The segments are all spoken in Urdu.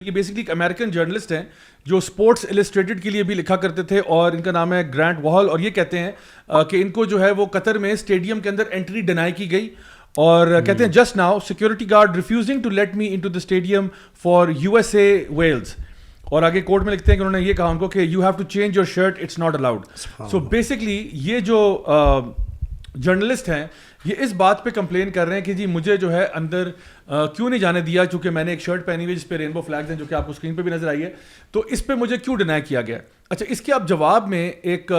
یہ بیسکلی ایک امریکن جرنلسٹ ہیں جو اسپورٹس السٹریٹڈ کے لیے بھی لکھا کرتے تھے, اور ان کا نام ہے گرانٹ واہل, اور یہ کہتے ہیں کہ ان کو جو ہے وہ قطر میں اسٹیڈیم کے اندر انٹری ڈینائی کی گئی, اور کہتے ہیں just now security guard refusing to let me into the stadium for USA Wales. اور آگے کوٹ میں لکھتے ہیں کہ انہوں نے یہ کہا ان کو کہ you have to change your shirt, it's not allowed. So basically یہ جو جرنلسٹ ہیں یہ اس بات پہ کمپلین کر رہے ہیں کہ جی مجھے جو ہے اندر کیوں نہیں جانے دیا, چونکہ میں نے ایک شرٹ پہنی ہوئی جس پہ رینبو فلیگز ہیں, جو کہ آپ کو اسکرین پہ بھی نظر آئی ہے, تو اس پہ مجھے کیوں ڈینائی کیا گیا. اچھا, اس کے اب جواب میں ایک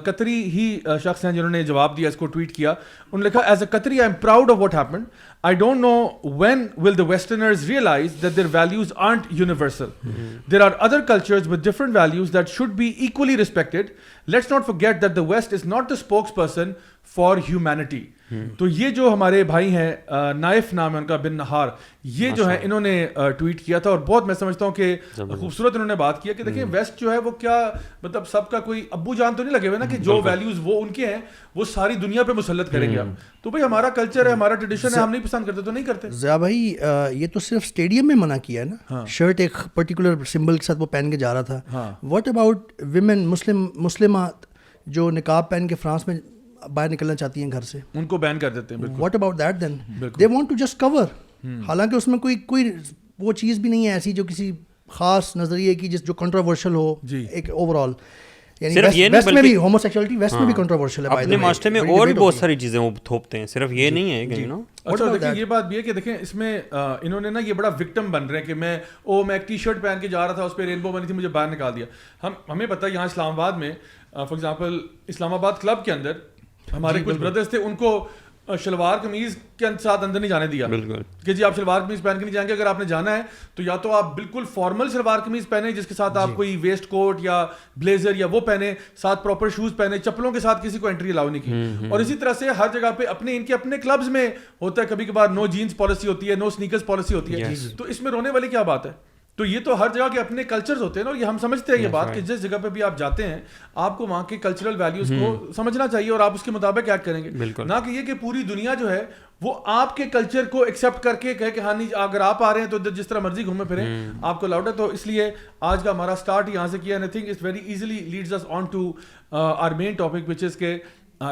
قطری ہی شخص ہیں جنہوں نے جواب دیا, اس کو ٹویٹ کیا. انہوں نے لکھا, as a Qatari I am proud of what happened, I don't know when will the Westerners realize that their values aren't universal. There are other cultures with different values that should be equally respected. Let's not forget that the West is not the spokesperson for humanity. تو یہ جو ہمارے بھائی ہیں, نائف نام ہے ان کا, بن نہار, یہ جو ہے انہوں نے ٹویٹ کیا تھا, اور بہت میں سمجھتا ہوں کہ خوبصورت انہوں نے بات کیا کہ دیکھیں ویسٹ جو ہے وہ کیا مطلب سب کا کوئی ابو جان تو نہیں لگے ہوئے نا کہ جو ویلیوز وہ ان کے ہیں وہ ساری دنیا پہ مسلط کریں گے. تو بھائی ہمارا کلچر ہے, ہمارا ٹریڈیشن ہے, ہم نہیں پسند کرتے تو نہیں کرتے. ضیاء بھائی یہ تو صرف اسٹیڈیم میں منع کیا ہے نا, شرٹ ایک پرٹیکولر سمبل کے ساتھ وہ پہن کے جا رہا تھا. واٹ اباؤٹ ویمن مسلمات جو نقاب پہن کے فرانس میں باہر نکلنا چاہتی ہیں گھر سے, ان کو بین کر دیتے ہیں. What about that then, they want to just cover, حالانکہ اس میں کوئی وہ چیز بھی نہیں ہے ایسی جو کسی خاص نظریے کی جو کنٹروورشل ہو ایک اوور آل. صرف یہ ویسٹ میں بھی ہوموسیکسولیٹی ویسٹ میں بھی کنٹروورشل ہے, اپنے معاشرے میں اور بھی بہت ساری چیزیں وہ تھوپتے ہیں, صرف یہ نہیں ہے کہ اچھا دیکھیں یہ بات بھی ہے کہ دیکھیں اس میں انہوں نے نا یہ بڑا وکٹم بن رہے ہیں کہ میں ایک ٹی شرٹ پہن کے جا رہا تھا, اس پہ رینبو بنی تھی, مجھے باہر نکال دیا. ہمیں پتہ ہے یہاں اسلام آباد میں فار ایگزامپل اسلام آباد کلب کے اندر ہمارے کچھ بردرز تھے, ان کو شلوار قمیض کے ساتھ اندر نہیں جانے دیا کہ جی آپ شلوار قمیض پہن کے نہیں جائیں گے. اگر آپ نے جانا ہے تو یا تو آپ بالکل فارمل شلوار قمیض پہنے جس کے ساتھ آپ کوئی ویسٹ کوٹ یا بلیزر یا وہ پہنے, ساتھ پراپر شوز پہنے, چپلوں کے ساتھ کسی کو انٹری الاؤ نہیں کی. اور اسی طرح سے ہر جگہ پہ اپنے ان کے اپنے کلبز میں ہوتا ہے کبھی کبھار نو جینز پالیسی ہوتی ہے, نو سنیکرز پالیسی ہوتی ہے. تو اس میں رونے والی کیا بات ہے؟ تو یہ تو ہر جگہ کے اپنے کلچرز ہوتے ہیں نا, اور یہ ہم سمجھتے ہیں یہ بات کہ جس جگہ پہ بھی آپ جاتے ہیں آپ کو وہاں کے کلچرل ویلیوز کو سمجھنا چاہیے اور آپ اس کے مطابق ایکٹ کریں گے, نہ کہ یہ کہ پوری دنیا جو ہے وہ آپ کے کلچر کو ایکسیپٹ کر کے کہے کہ ہاں نہیں اگر آپ آ رہے ہیں تو جس طرح مرضی گھومے پھریں آپ کو الاؤڈ ہے. تو اس لیے آج کا ہمارا اسٹارٹ یہاں سے کیا, and I think it's very easily leads us on to our main topic which is کہ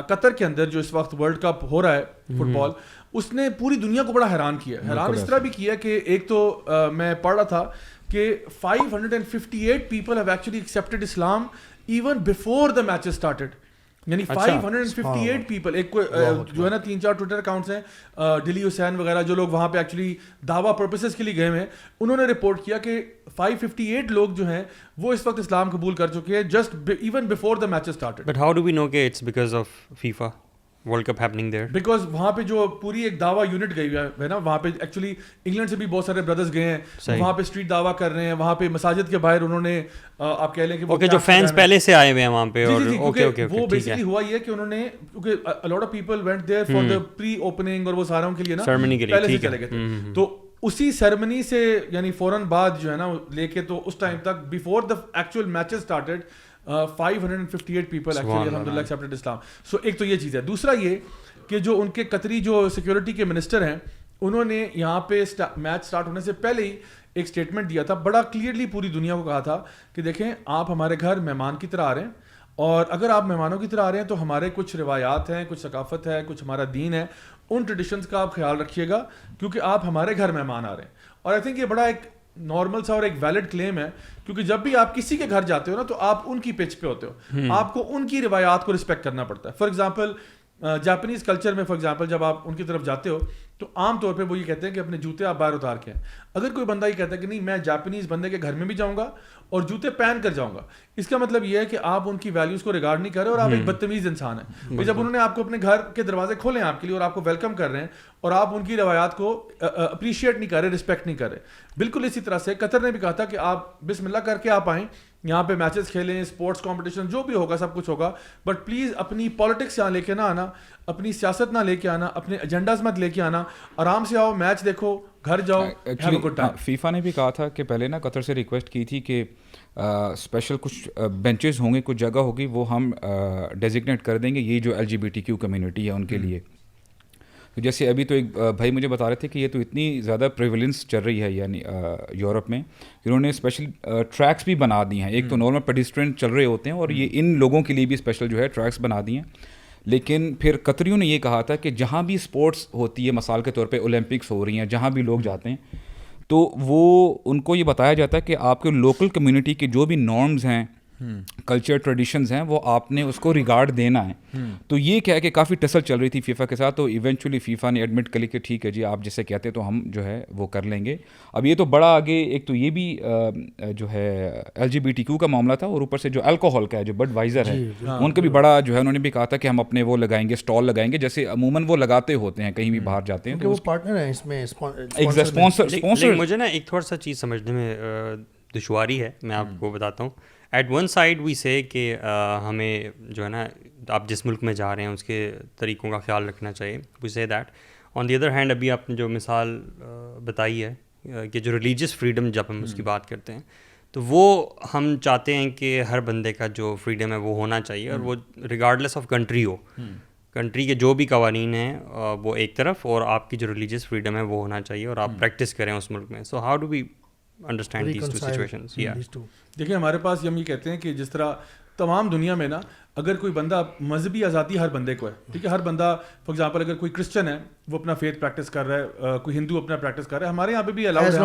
قطر کے اندر جو اس وقت ورلڈ کپ ہو رہا ہے فٹ بال, اس نے پوری دنیا کو بڑا حیران کیا. حیران اس طرح بھی کیا کہ ایک تو میں پڑھ رہا تھا کہ 558 people have actually accepted Islam even before the matches started. یعنی 558 پیپل, ایک جو ہے نا 3-4 ٹویٹر اکاؤنٹس ہیں, ڈلی حسین وغیرہ, جو لوگ وہاں پہ ایکچولی دعویٰ پرپسز کے لیے گئے ہوئے ہیں, انہوں نے رپورٹ کیا کہ 558 لوگ جو ہیں وہ اس وقت اسلام قبول کر چکے ہیں just even before the matches started. But how do we know کہ it's because of FIFA World Cup happening there? Because وہاں پہ جو پوری ایک دعویٰ یونٹ گئی ہے نا, وہاں پہ ایکچولی انگلینڈ سے بھی بہت سارے بردرز گئے ہیں, وہاں پہ اسٹریٹ دعویٰ کر رہے ہیں, وہاں پہ مساجد کے باہر انہوں نے آپ کہہ لیں کہ جو فینس پہلے سے آئے ہوئے ہیں وہاں پہ. وہ بیسکلی ہوا یہ کہ انہوں نے, کیونکہ a lot of people went there for the pre opening اور وہ ساروں کے لیے نا پہلے سے چلے گئے تھے, تو اسی سیرمنی سے یعنی فوراً بعد جو ہے نا لے کے تو اس ٹائم تک before the actual matches started 558 people actually alhamdulillah accepted Islam. So ایک تو یہ چیز ہے. دوسرا یہ کہ جو ان کے قطری جو سیکورٹی کے منسٹر ہیں انہوں نے یہاں پہ میچ سٹارٹ ہونے سے پہلے ہی ایک اسٹیٹمنٹ دیا تھا, بڑا کلیئرلی پوری دنیا کو کہا تھا کہ دیکھیں آپ ہمارے گھر مہمان کی طرح آ رہے ہیں, اور اگر آپ مہمانوں کی طرح آ رہے ہیں تو ہمارے کچھ روایات ہیں, کچھ ثقافت ہے, کچھ ہمارا دین ہے, ان ٹریڈیشنز کا آپ خیال رکھیے گا کیونکہ آپ ہمارے گھر مہمان آ رہے ہیں. اور آئی تھنک یہ بڑا ایک نارمل سا اور ایک ویلڈ کلیم ہے, کیونکہ جب بھی آپ کسی کے گھر جاتے ہو نا تو آپ ان کی پچ پہ ہوتے ہو, آپ کو ان کی روایات کو رسپیکٹ کرنا پڑتا ہے. فار ایگزامپل جاپنیز کلچر میں فار ایگزامپل جب آپ ان کی طرف جاتے ہو تو عام طور پہ وہ یہ کہتے ہیں کہ اپنے جوتے آپ باہر اتار کے ہیں. اگر کوئی بندہ یہ کہتا ہے کہ نہیں میں جاپنیز بندے کے گھر میں بھی جاؤں گا اور جوتے پہن کر جاؤں گا, اس کا مطلب یہ ہے کہ آپ ان کی ویلیوز کو ریگارڈ نہیں کر رہے اور آپ ایک بدتمیز انسان ہیں. جب انہوں نے آپ کو اپنے گھر کے دروازے کھولے ہیں آپ کے لیے اور آپ کو ویلکم کر رہے ہیں اور آپ ان کی روایات کو اپریشیٹ نہیں کر رہے, رسپیکٹ نہیں کر رہے. بالکل اسی طرح سے قطر نے بھی کہا تھا کہ آپ بسم اللہ کر کے آپ آئیں, یہاں پہ میچز کھیلیں, اسپورٹس کمپٹیشن جو بھی ہوگا سب کچھ ہوگا, بٹ پلیز اپنی پالیٹکس یہاں لے کے نہ آنا, اپنی سیاست نہ لے کے آنا, اپنے ایجنڈاز مت لے کے آنا, آرام سے آؤ, میچ دیکھو, گھر جاؤ. فیفا نے بھی کہا تھا کہ پہلے نا قطر سے ریکویسٹ کی تھی کہ اسپیشل کچھ بینچز ہوں گے, کچھ جگہ ہوگی وہ ہم ڈیزگنیٹ کر دیں گے, یہ جو LGBTQ کمیونٹی ہے ان کے لیے. جیسے ابھی تو ایک بھائی مجھے بتا رہے تھے کہ یہ تو اتنی زیادہ پریویلنس چل رہی ہے یعنی یورپ میں، انہوں نے اسپیشل ٹریکس بھی بنا دی ہیں. ایک تو نارمل پیڈسٹرین چل رہے ہوتے ہیں اور یہ ان لوگوں کے لیے بھی اسپیشل جو ہے ٹریکس بنا دی ہیں. لیکن پھر قطریوں نے یہ کہا تھا کہ جہاں بھی اسپورٹس ہوتی ہے، مثال کے طور پہ اولمپکس ہو رہی ہیں، جہاں بھی لوگ جاتے ہیں تو وہ ان کو یہ بتایا جاتا ہے کہ آپ کے لوکل کمیونٹی کے جو بھی نارمز ہیں، کلچر ٹریڈیشنز ہیں، وہ آپ نے اس کو ریگارڈ دینا ہے. تو یہ کیا ہے کہ کافی ٹسل چل رہی تھی فیفا کے ساتھ، تو ایونچولی فیفا نے ایڈمٹ کر لی کہ ٹھیک ہے جی آپ جیسے کہتے ہیں تو ہم جو ہے وہ کر لیں گے. اب یہ تو بڑا آگے ایک تو یہ بھی جو ہے LGBTQ کا معاملہ تھا، اور اوپر سے جو الکوہول کا ہے، جو بڈ وائزر ہے، ان کا بھی بڑا جو ہے انہوں نے بھی کہا تھا کہ ہم اپنے وہ لگائیں گے، اسٹال لگائیں گے، جیسے عموماً وہ لگاتے ہوتے ہیں کہیں بھی باہر جاتے ہیں. تو وہ پارٹنر ہیں اس میں، اسپانسر. مجھے نا ایک تھوڑا سا چیز سمجھنے میں دشواری ہے، میں آپ کو بتاتا ہوں. ایٹ ون سائڈ وی سے کہ ہمیں جو ہے نا آپ جس ملک میں جا رہے ہیں اس کے طریقوں کا خیال رکھنا چاہیے، وی سے that. On the other hand ابھی آپ نے جو مثال بتائی ہے کہ جو ریلیجیس فریڈم جب ہم اس کی بات کرتے ہیں تو وہ ہم چاہتے ہیں کہ ہر بندے کا جو فریڈم ہے وہ ہونا چاہیے، اور وہ regardless of country who. Country کے جو بھی قوانین ہیں وہ ایک طرف، اور آپ کی جو ریلیجیس فریڈم ہے وہ ہونا چاہیے اور آپ پریکٹس کریں اس ملک میں. So how do we understand these two situations? دیکھیں ہمارے پاس ہم یہ کہتے ہیں کہ جس طرح تمام دنیا میں نا اگر کوئی بندہ، مذہبی آزادی ہر بندے کو ہے، ٹھیک ہے، ہر بندہ فار ایگزامپل اگر کوئی کرسچن ہے وہ اپنا فیتھ پریکٹس کر رہا ہے، کوئی ہندو اپنا پریکٹس کر رہا ہے، ہمارے یہاں پہ بھی الاؤڈ ہے.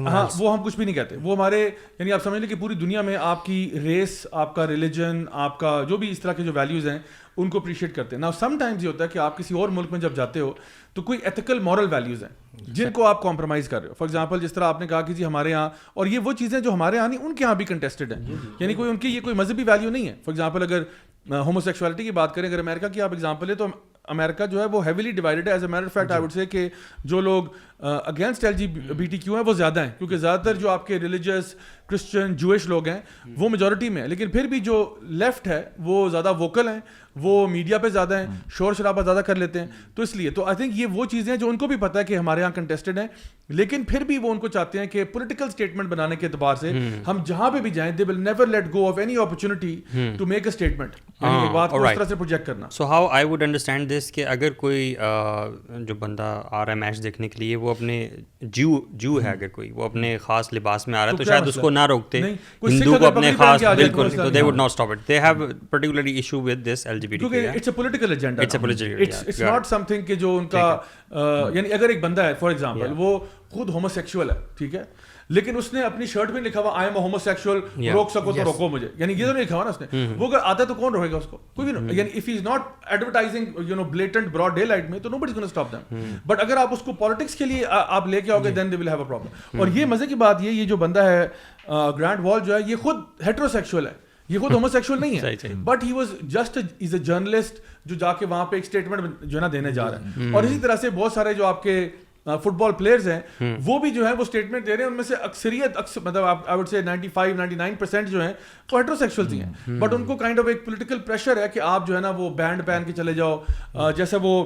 ہاں وہ ہم کچھ بھی نہیں کہتے، وہ ہمارے یعنی آپ سمجھ لیں کہ پوری دنیا میں آپ کی ریس، آپ کا ریلیجن، آپ کا جو بھی اس طرح کے جو ویلیوز ہیں ان کو اپریشیٹ کرتے ہیں. نا سم ٹائمز یہ ہوتا ہے کہ آپ کسی اور ملک میں جب جاتے ہو تو کوئی ایتھیکل مورل ویلیوز ہیں جن کو آپ کمپرومائز کر رہے ہو. فار ایگزامپل جس طرح آپ نے کہا کہ جی ہمارے یہاں، اور یہ وہ چیزیں جو ہمارے یہاں نہیں ان کے یہاں بھی کنٹیسٹڈ ہیں، یعنی کوئی ان کی یہ کوئی مذہبی ویلیو نہیں ہے. فار ایگزامپل اگر ہومو سیکشوالٹی کی بات کریں، اگر امریکہ کی آپ ایگزامپل ہے تو امریکہ جو ہے وہ ہیویلی ڈیوائڈڈ ہے. As a matter of fact I would say کہ جو لوگ اگینسٹ LGBTQ ہیں وہ زیادہ ہیں، کیونکہ زیادہ تر جو آپ کے ریلیجیس کرسچن جوئش لوگ ہیں وہ میجورٹی میں ہیں. لیکن پھر بھی جو لیفٹ ہے وہ زیادہ ووکل ہیں، وہ میڈیا پہ زیادہ ہیں، شور شرابہ زیادہ کر لیتے ہیں. تو اس لیے تو آئی تھنک یہ وہ چیزیں ہیں جو ان کو بھی پتہ ہے کہ ہمارے یہاں کنٹیسٹڈ ہیں، لیکن پھر بھی وہ ان کو چاہتے ہیں کہ پولیٹیکل اسٹیٹمنٹ بنانے کے اعتبار سے ہم جہاں پہ بھی جائیں they will never let go of any opportunity to make a statement, یعنی ایک بات کو اس طرح سے پروجیکٹ کرنا. So how I would understand this کہ اگر کوئی جو بندہ آ رہا ہے میچ دیکھنے کے لیے وہ اپنے جو ہے، اگر کوئی وہ اپنے خاص لباس میں آ رہا ہے تو شاید اس کو نہ روکتے، ہندو کو اپنے خاص، بالکل، تو they would not stop it. They have particularly issue with this LGBT. کیونکہ it's a political agenda. It's a political agenda. It's not something کہ جو ان کا یعنی اگر ایک بندہ ہے فار ایگزامپل وہ خود ہومو سیکشول ہے، ٹھیک ہے، لیکن اس نے اپنی شرٹ میں لکھا ہوا I am a homo sexual, روک سکو تو روکو مجھے، یعنی یہ تو نہیں لکھا ہوا نا اس نے. وہ اگر آتا ہے تو کون روکے گا اس کو؟ کوئی بھی نہیں. یعنی if he is not advertising blatant broad daylight میں تو nobody is going to stop them. But اگر آپ اس کو پالیٹکس کے لیے آپ لے کے آؤ گے then they will have a problem. اور یہ مزے کی بات یہ جو بندہ ہے گرانٹ وال جو ہے یہ خود ہیٹرو سیکشول ہے، یہ خود ہومو سیکشول نہیں ہے، but he was just is a journalist جو جا کے وہاں پہ ایک اسٹیٹمنٹ جو ہے نا دینے جا رہا ہے. اور اسی طرح سے بہت سارے جو آپ کے فٹ بال پلیئرز ہیں وہ بھی جو ہے وہ اسٹیٹمنٹ دے رہے ہیں، ان میں سے اکثریت مطلب آئی وڈ سے 95-99% جو ہیں وہ ہیٹروسیکشولز ہی ہیں، بٹ ان کو کائنڈ آف ایک پولیٹیکل پریشر ہے کہ آپ جو ہے نا وہ بینڈ پہن کے چلے جاؤ. جیسے وہ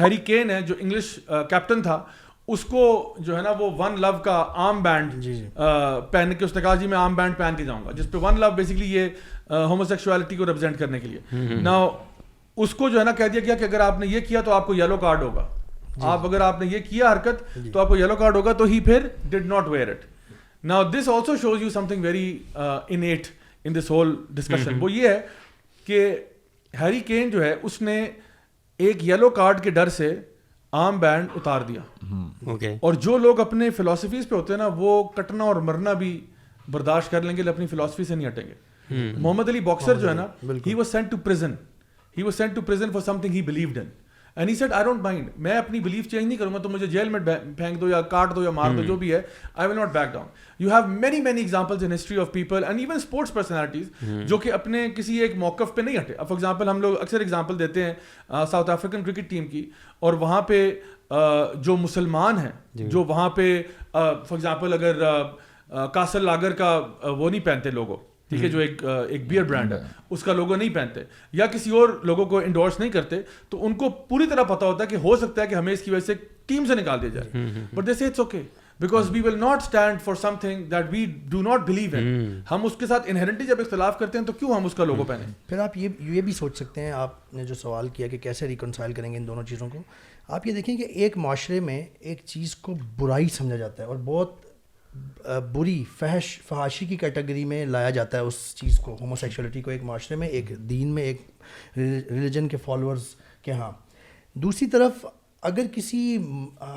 ہیری کین ہے جو انگلش کیپٹن تھا، اس کو جو ہے نا وہ ون لو کا آرم بینڈ پہن کے اس نے کہا جی میں آرم بینڈ پہن کے جاؤں گا، جس پہ ون لو بیسکلی یہ ہومو سیکشوالٹی کو ریپرزینٹ کرنے کے لیے. نا اس کو جو ہے نا کہہ دیا گیا کہ اگر آپ نے یہ کیا تو آپ کو یلو کارڈ ہوگا، آپ اگر آپ نے یہ کیا حرکت تو آپ کو یلو کارڈ ہوگا. تو ہی پھر did not wear it. Now this also shows you something very neat in this whole discussion. وہ یہ ہے کہ ہیری کین جو ہے اس نے ایک یلو کارڈ کے ڈر سے آرم بینڈ اتار دیا. اور جو لوگ اپنے فلاسفیز پہ ہوتے ہیں نا وہ کٹنا اور مرنا بھی برداشت کر لیں گے، اپنی فلاسفی سے نہیں ہٹیں گے. محمد علی باکسر جو ہے نا he was sent to prison. He was sent to prison for something he believed in. And he said I don't mind, میں اپنی بلیف چینج نہیں کروں گا، تو مجھے جیل میں پھینک دو یا کاٹ دو یا مار دو، جو بھی ہے I will not back down. You have many examples in history of people and even sports personalities جو کہ اپنے کسی ایک موقف پہ نہیں ہٹے. فار ایگزامپل ہم لوگ اکثر ایگزامپل دیتے ہیں ساؤتھ افریقن کرکٹ ٹیم کی، اور وہاں پہ جو مسلمان ہیں جو وہاں پہ فار ایگزامپل اگر کاسل لاگر کا وہ نہیں پہنتے لوگو، ٹھیک ہے، جو ایک بیئر برانڈ ہے اس کا لوگو نہیں پہنتے یا کسی اور لوگوں کو انڈورس نہیں کرتے، تو ان کو پوری طرح پتہ ہوتا ہے کہ ہو سکتا ہے کہ ہمیں اس کی وجہ سے ٹیم سے نکال دیا جائے. But they say it's okay. because we will not stand for something that we do not believe in. ہم اس کے ساتھ انہیرنٹلی جب اختلاف کرتے ہیں تو کیوں ہم اس کا لوگو پہنیں؟ پھر آپ یہ بھی سوچ سکتے ہیں, آپ نے جو سوال کیا کہ کیسے ریکنسائل کریں گے ان دونوں چیزوں کو, آپ یہ دیکھیں کہ ایک معاشرے میں ایک چیز کو برائی سمجھا جاتا ہے اور بہت بری فحاشی کی کیٹیگری میں لایا جاتا ہے اس چیز کو, ہومو سیکشولیٹی کو, ایک معاشرے میں, ایک دین میں, ایک ریلیجن کے فالوورز کے ہاں. دوسری طرف اگر کسی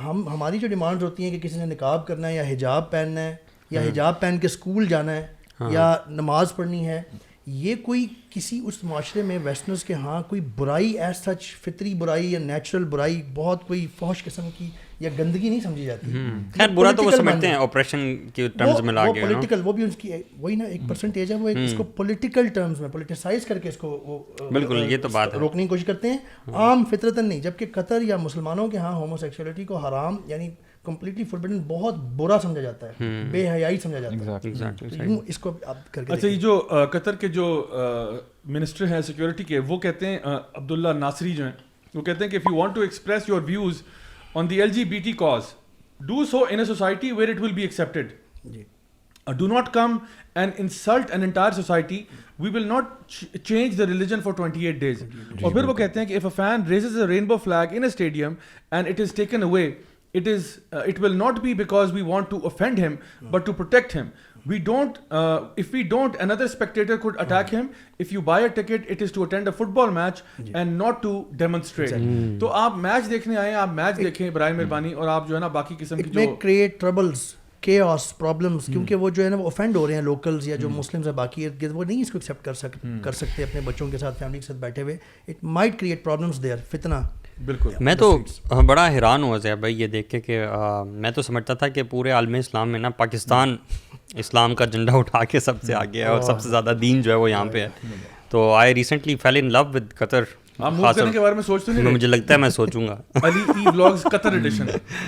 ہماری جو ڈیمانڈز ہوتی ہیں کہ کسی نے نقاب کرنا ہے یا حجاب پہننا ہے یا حجاب پہن کے اسکول جانا ہے یا نماز پڑھنی ہے, یہ کوئی کسی اس معاشرے میں ویسٹرنز کے ہاں کوئی برائی ایز سچ, فطری برائی یا نیچرل برائی, بہت کوئی فحش قسم کی یا گندگی نہیں سمجھی جاتی. خیر برا تو وہ سمجھتے ہیں آپریشن کے ٹرمز میں لا کے, وہ پولیٹیکل, وہ بھی اس کی وہی نا ایک پرسنٹیج ہے, وہ اس کو پولیٹیکل ٹرمز میں پولیٹیسائز کر کے اس کو بالکل یہ تو بات ہے روکنے کی کوشش کرتے ہیں, عام فطرتاً نہیں. جبکہ قطر یا مسلمانوں کے ہاں ہومو سیکشولیٹی کو حرام یعنی کمپلیٹلی فوربڈن, بہت برا سمجھا جاتا ہے, بے حیائی سمجھا جاتا ہے. اس کو آپ کر کے اچھا, یہ جو قطر کے جو منسٹر ہیں سیکورٹی کے, وہ کہتے ہیں, عبداللہ ناصری جو ہیں, وہ کہتے ہیں کہ if you want to express your views on the LGBT cause, do so in a society where it will be accepted. Do not come and insult an entire society. We will not change the religion for 28 days. اور پھر وہ کہتے ہیں کہ if a fan raises a rainbow flag in a stadium and it is taken away, it will not be because we want to offend him, but to protect him. We don't, if we don't, another spectator could attack him. If you buy a ticket, it is to attend a football match and not to demonstrate. تو آپ میچ دیکھنے آئے ہیں, آپ میچ دیکھیں برائے مہربانی, اور آپ جو ہے نا باقی قسم کی جو It may create troubles, chaos, problems, کیونکہ وہ جو ہے نا وہ offend ہو رہے ہیں لوکلز یا جو مسلمز ہیں باقی ارد گرد, وہ نہیں اس کو ایکسیپٹ کر سکتے اپنے بچوں کے ساتھ, فیملی کے ساتھ بیٹھے ہوئے. It might create problems there, فتنہ. بالکل. میں تو بڑا حیران ہوا زیب بھائی یہ دیکھ کے کہ میں تو سمجھتا تھا کہ پورے عالم اسلام میں نا پاکستان اسلام کا جھنڈا اٹھا کے سب سے آگے ہے اور سب سے زیادہ دین جو ہے وہ یہاں پہ ہے. تو I recently feel in love with قطر. آپ موو کرنے کے بارے میں سوچتے نہیں؟ مجھے لگتا ہے میں سوچوں گا علی ای ولاگز قطر ایڈیشن,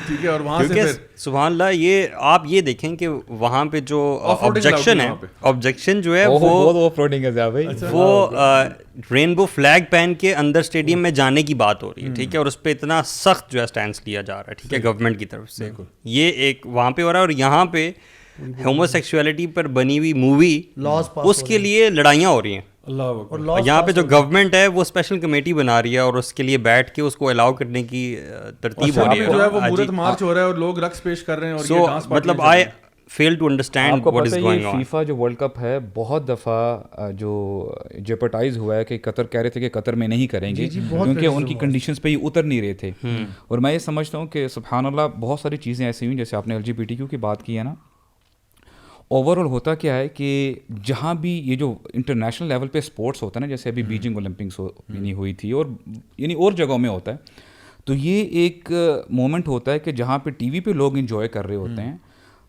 ٹھیک ہے, اور وہاں سے پھر سبحان اللہ, یہ آپ یہ دیکھیں کہ وہاں پہ جو آبجیکشن جو ہے وہ رینبو فلیگ پہن کے اندر اسٹیڈیم میں جانے کی بات ہو رہی ہے, ٹھیک ہے, اور اس پہ اتنا سخت جو ہے اسٹینڈس لیا جا رہا ہے, ٹھیک ہے, گورنمنٹ کی طرف سے. یہ ایک وہاں پہ ہو رہا ہے, اور یہاں پہ ہومو سیکسولیٹی پر بنی ہوئی مووی, اس کے لیے لڑائیاں ہو رہی ہیں. یہاں پہ جو گورنمنٹ ہے وہ اسپیشل کمیٹی بنا رہی ہے اور اس کے لیے بیٹھ کے اس کو الاؤ کرنے کی ترتیب ہو رہی ہے, جو ہے وہ مورت مارچ ہو رہا ہے اور لوگ رقص پیش کر رہے ہیں, اور یہ ڈانس مطلب I fail to understand what is going on. FIFA جو ورلڈ کپ ہے بہت دفعہ جو جیپرٹائز ہوا ہے کہ قطر کہہ رہے تھے کہ قطر میں نہیں کریں گے کیونکہ ان کی کنڈیشنز پہ یہ اتر نہیں رہے تھے. اور میں یہ سمجھتا ہوں کہ سبحان اللہ بہت ساری چیزیں ایسی ہوئیں, جیسے آپ نے LGBTQ کی بات کی ہے نا, اوور آل ہوتا کیا ہے کہ جہاں بھی یہ جو انٹرنیشنل لیول پہ اسپورٹس ہوتا ہے نا, جیسے ابھی بیجنگ اولمپکس یعنی ہوئی تھی اور یعنی اور جگہوں میں ہوتا ہے, تو یہ ایک مومنٹ ہوتا ہے کہ جہاں پہ ٹی وی پہ لوگ انجوائے کر رہے ہوتے ہیں,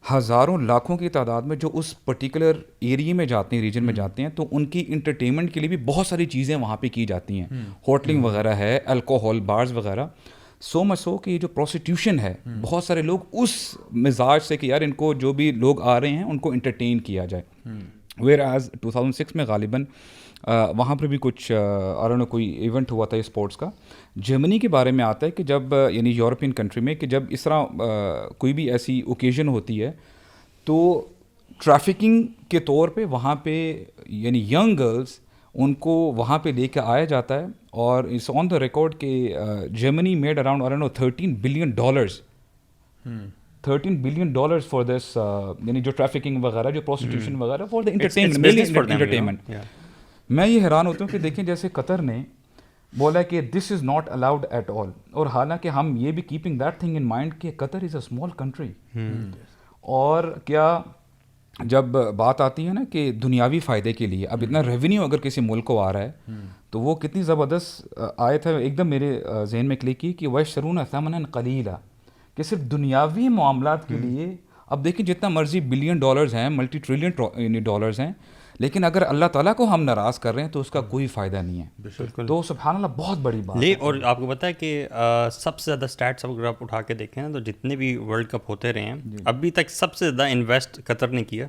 ہزاروں لاکھوں کی تعداد میں جو اس پرٹیکولر ایریے میں جاتے ہیں, ریجن میں جاتے ہیں, تو ان کی انٹرٹینمنٹ کے لیے بھی بہت ساری چیزیں وہاں پہ کی جاتی ہیں, ہوٹلنگ وغیرہ ہے, الکوہول بارز وغیرہ. سو مچ سو کہ یہ جو پروسٹیوشن ہے, بہت سارے لوگ اس مزاج سے کہ یار ان کو جو بھی لوگ آ رہے ہیں ان کو انٹرٹین کیا جائے. ویئر ایز 2006 میں غالباً وہاں پر بھی کچھ کوئی ایونٹ ہوا تھا اسپورٹس کا, جرمنی کے بارے میں آتا ہے کہ جب یعنی یورپین کنٹری میں کہ جب اس طرح کوئی بھی ایسی اوکیزن ہوتی ہے تو ٹریفکنگ کے طور پہ وہاں پہ یعنی ینگ گرلز ان کو وہاں پہ لے کے آیا جاتا ہے, اور اٹس آن دا ریکارڈ کہ Germany made around $13 billion for this, یعنی جو ٹریفکنگ وغیرہ, جو پروسٹیوشن وغیرہ, فار دا انٹرٹینمنٹ. میں یہ حیران ہوتا ہوں کہ دیکھیں جیسے قطر نے بولا کہ this is not allowed at all, اور حالانکہ ہم یہ بھی keeping that thing in mind کہ Qatar is a small country, اور کیا جب بات آتی ہے نا کہ دنیاوی فائدے کے لیے اب اتنا ریونیو اگر کسی ملک کو آ رہا ہے تو وہ کتنی زبردست آیت ہے, ایک دم میرے ذہن میں کلک کی کہ وَيَشْتَرُونَ ثَمَنًا قَلِيلًا, کہ صرف دنیاوی معاملات کے لیے. اب دیکھیں جتنا مرضی $بلین ہیں, ملٹی ٹریلین ڈالرز ہیں, لیکن اگر اللہ تعالیٰ کو ہم ناراض کر رہے ہیں تو اس کا کوئی فائدہ نہیں ہے. تو سبحان اللہ بہت بڑی بات ہے. اور آپ کو پتہ ہے کہ سب سے زیادہ اسٹیٹس اگر آپ اٹھا کے دیکھیں نا, تو جتنے بھی ورلڈ کپ ہوتے رہے ہیں ابھی تک سب سے زیادہ انویسٹ قطر نے کیا.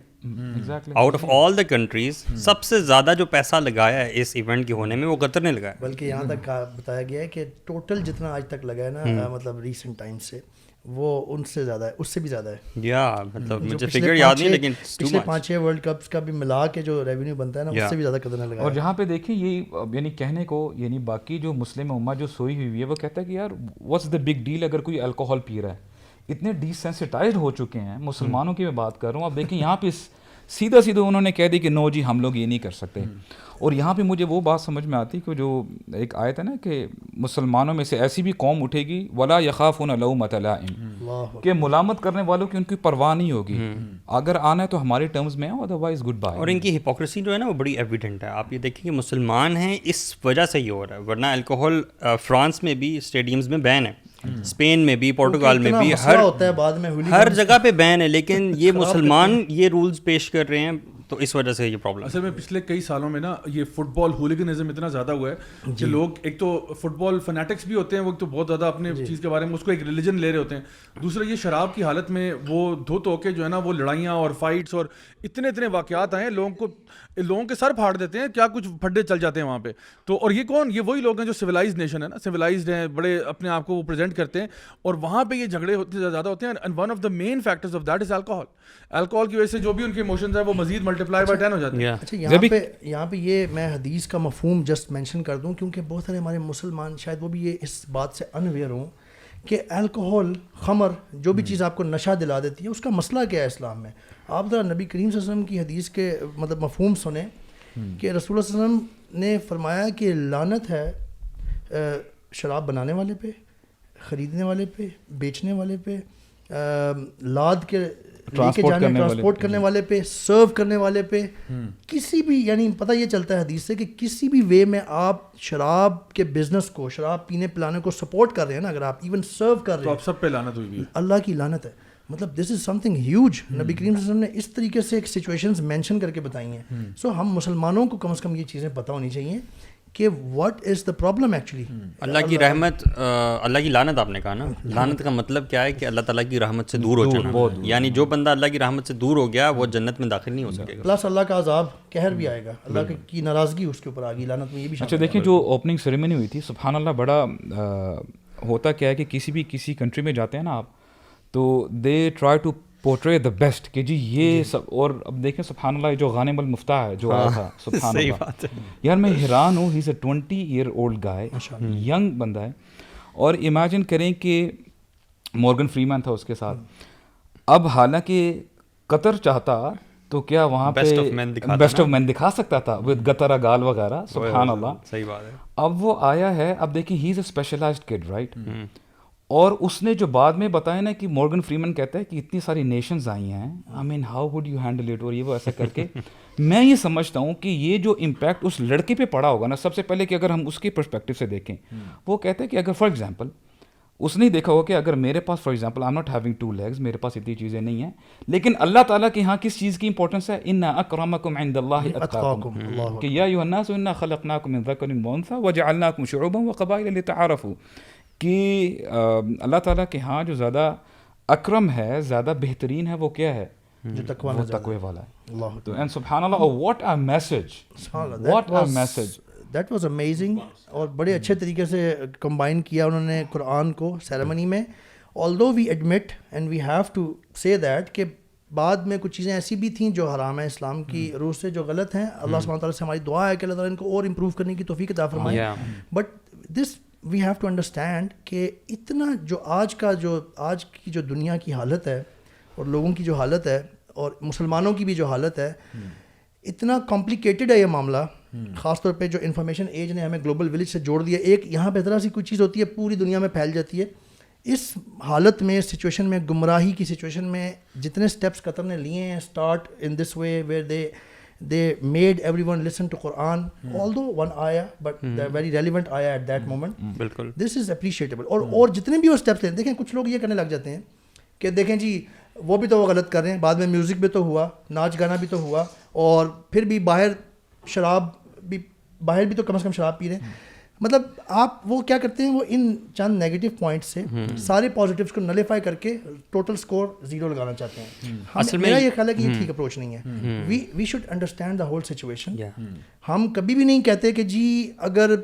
Out of all the countries سب سے زیادہ جو پیسہ لگایا ہے اس ایونٹ کے ہونے میں وہ قطر نے لگایا. بلکہ یہاں تک بتایا گیا ہے کہ ٹوٹل جتنا آج تک لگا ہے نا, مطلب ریسنٹ ٹائم سے, وہ ان سے زیادہ ہے, اس سے بھی زیادہ ہے. یا مطلب مجھے فگر یاد نہیں, لیکن پچھلے 5-6 ورلڈ کپس کا بھی ملا کے جو ریونیو بنتا ہے نا, اس سے بھی زیادہ قدر نہ لگا. اور جہاں پہ دیکھیں یہ یعنی کہنے کو, یعنی باقی جو مسلم امت جو سوئی ہوئی ہے وہ کہتا ہے کہ یار واٹس دا بگ ڈیل اگر کوئی الکوہول پی رہا ہے. اتنے ڈیسینسٹائزڈ ہو چکے ہیں مسلمانوں کی میں بات کر رہا ہوں. اب دیکھیں یہاں پہ سیدھا انہوں نے کہہ دی کہ نو جی ہم لوگ یہ نہیں کر سکتے. اور یہاں پہ مجھے وہ بات سمجھ میں آتی کہ جو ایک آیت ہے نا کہ مسلمانوں میں سے ایسی بھی قوم اٹھے گی ولا یخافون لومۃ لائم, کہ ملامت کرنے والوں کی ان کی پرواہ نہیں ہوگی, اگر آنا ہے تو ہمارے ٹرمز میں ہے, ادروائز گڈ بائے. اور ان کی ہپوکریسی جو ہے نا وہ بڑی ایویڈنٹ ہے. آپ یہ دیکھیں کہ مسلمان ہیں اس وجہ سے یہ ہو رہا ہے, ورنہ الکوہول فرانس میں بھی اسٹیڈیمز میں بین ہے, اسپین میں بھی, پورٹوگال میں بھی, ہر جگہ پہ بین ہے, لیکن یہ مسلمان یہ رولز پیش کر رہے ہیں, تو اس وجہ سے یہ پرابلم. اصل میں پچھلے کئی سالوں میں نا یہ فٹ بال ہولیگنزم اتنا زیادہ ہوا ہے کہ لوگ ایک تو فٹ بال فنیٹکس بھی ہوتے ہیں, وہ ایک تو بہت زیادہ اپنے چیز کے بارے میں اس کو ایک ریلیجن لے رہے ہوتے ہیں. دوسرا یہ شراب کی حالت میں وہ دھو تو کے جو ہے نا وہ لڑائیاں اور فائٹس اور اتنے واقعات آئے, لوگوں کے سر پھاڑ دیتے ہیں, کیا کچھ پھڈے چل جاتے ہیں وہاں پہ. تو اور یہ کون, یہ وہی لوگ ہیں جو سویلائزڈ نیشن ہے نا, سویلائزڈ ہیں, بڑے اپنے آپ کو وہ پریزنٹ کرتے ہیں, اور وہاں پہ یہ جھگڑے زیادہ ہوتے ہیں. And one of the main factors of that is alcohol. Alcohol کی وجہ سے جو بھی ان کے ایموشنز ہیں وہ مزید ملٹیپلائی بائی 10 ہو جاتے ہیں. اچھا یہاں پہ یہ میں حدیث کا مفہوم جسٹ مینشن کر دوں, کیونکہ بہت سارے ہمارے مسلمان شاید وہ بھی یہ اس بات سے انویئر ہوں کہ الکوہول, خمر, جو بھی چیز آپ کو نشہ دلا دیتی ہے, اس کا مسئلہ کیا ہے اسلام میں. آپ ذرا نبی کریم صلی اللہ علیہ وسلم کی حدیث کے مطلب مفہوم سنیں کہ رسول اللہ صلی اللہ علیہ وسلم نے فرمایا کہ لعنت ہے شراب بنانے والے پہ, خریدنے والے پہ, بیچنے والے پہ, لاد کے لے کے جانے ٹرانسپورٹ کرنے والے پہ, سرو کرنے والے پہ, کسی بھی, یعنی پتہ یہ چلتا ہے حدیث سے کہ کسی بھی وے میں آپ شراب کے بزنس کو, شراب پینے پلانے کو سپورٹ کر رہے ہیں نا, اگر آپ ایون سرو کر رہے ہیں, تو آپ سب پہ لعنت ہوئی ہے, اللہ کی لعنت ہے. مطلب دس از سم تھنگ ہیوج. نبی کریم صلی اللہ علیہ وسلم نے اس طریقے سے ایک سچویشنز مینشن کر کے بتائی ہیں. سو ہم مسلمانوں کو کم از کم یہ چیزیں پتہ ہونی چاہیے کہ what is the problem actually. اللہ کی رحمت, اللہ کی لعنت آپ نے کہا نا, لعنت کا مطلب کیا ہے کہ اللہ تعالیٰ کی رحمت سے دور ہو جانا, یعنی جو بندہ اللہ کی رحمت سے دور ہو گیا وہ جنت میں داخل نہیں ہو سکے گا. پلس اللہ کا عذاب, قہر بھی آئے گا, اللہ کی ناراضگی اس کے اوپر آ گئی, لعنت میں یہ بھی. اچھا دیکھیں جو اوپننگ سیریمنی ہوئی تھی, سبحان اللہ, بڑا ہوتا کیا ہے کہ کسی کنٹری میں جاتے ہیں نا آپ, تو they try to portray the best کہ جی یہ سب. اور اب دیکھیں سبحان اللہ, جو غانم المفتاح ہے جو آیا تھا, سبحان اللہ یار میں حیران ہوں. ہی از اے 20 year old guy, ینگ بندہ ہے, اور امیجن کریں کہ مورگن فریمن تھا اس کے ساتھ. اب حالانکہ قطر چاہتا تو کیا وہاں پہ بیسٹ آف مین دکھا سکتا تھا ود گترا گال وغیرہ, سبحان اللہ. صحیح بات ہے. اب وہ آیا ہے, اب دیکھیں ہی از اے اسپیشلائزڈ کڈ رائٹ, اور اس نے جو بعد میں بتایا نا کہ مورگن فریمن کہتا ہے کہ اتنی ساری نیشنز آئی ہیں, I mean how would you handle it, اور یہ وہ ایسا کر کے میں یہ سمجھتا ہوں کہ یہ جو امپیکٹ اس لڑکے پہ پڑا ہوگا نا, سب سے پہلے کہ اگر ہم اس کے پرسپیکٹو سے دیکھیں, وہ کہتے ہیں کہ اگر فار ایگزامپل اس نے دیکھا ہوگا کہ اگر میرے پاس for example I am not having 2 legs, میرے پاس اتنی چیزیں نہیں ہیں, لیکن اللہ تعالیٰ کے یہاں کس چیز کی امپورٹنس ہے, ان اکرمکم عند اللہ اتقاکم, کہ یا ایھا الناس انا خلقناکم من ذکر وانثی وجعلناکم شعوبا وقبائل لتعارفوا, کہ اللہ تعالیٰ کے ہاں جو زیادہ اکرم ہے, زیادہ بہترین ہے, وہ کیا ہے, جو تقوی والا ہے. تو اینڈ سبحان اللہ, what a message, what a message. That was amazing, اور بڑے اچھے طریقے سے کمبائن کیا انہوں نے قرآن کو سیریمنی میں. although we admit and we have to say that کہ بعد میں کچھ چیزیں ایسی بھی تھیں جو حرام ہیں اسلام کی روح سے, جو غلط ہیں. اللہ سبحانہ تعالیٰ سے ہماری دعا ہے کہ اللہ تعالیٰ ان کو اور امپروو کرنے کی توفیق عطا فرمائے. But this we have to understand کہ اتنا جو آج کی جو دنیا کی حالت ہے, اور لوگوں کی جو حالت ہے, اور مسلمانوں کی بھی جو حالت ہے, اتنا کمپلیکیٹڈ ہے یہ معاملہ. خاص طور پہ جو انفارمیشن ایج نے ہمیں گلوبل ولیج سے جوڑ دیا, ایک یہاں پہ طرح سی کوئی چیز ہوتی ہے پوری دنیا میں پھیل جاتی ہے. اس حالت میں, سچویشن میں, گمراہی کی سچویشن میں جتنے اسٹیپس قطر نے لیے ہیں, start in this way where they made everyone listen to Quran, although one ayah, but the very relevant ayah at that moment. بالکل, this is appreciable. اور جتنے بھی وہ اسٹیپس ہیں, دیکھیں کچھ لوگ یہ کرنے لگ جاتے ہیں کہ دیکھیں جی وہ بھی تو وہ غلط کر رہے ہیں, بعد میں میوزک بھی تو ہوا, ناچ گانا بھی تو ہوا, اور پھر بھی باہر بھی تو کم از کم شراب پی رہے ہیں. مطلب آپ وہ کیا کرتے ہیں, وہ ان چند نیگیٹو پوائنٹ سے سارے پازیٹیوز کو نلیفائی کر کے ٹوٹل اسکور 0 لگانا چاہتے ہیں. میرا یہ خیال ہے کہ یہ ٹھیک اپروچ نہیں ہے. We should understand the whole situation. ہم کبھی بھی نہیں کہتے کہ جی اگر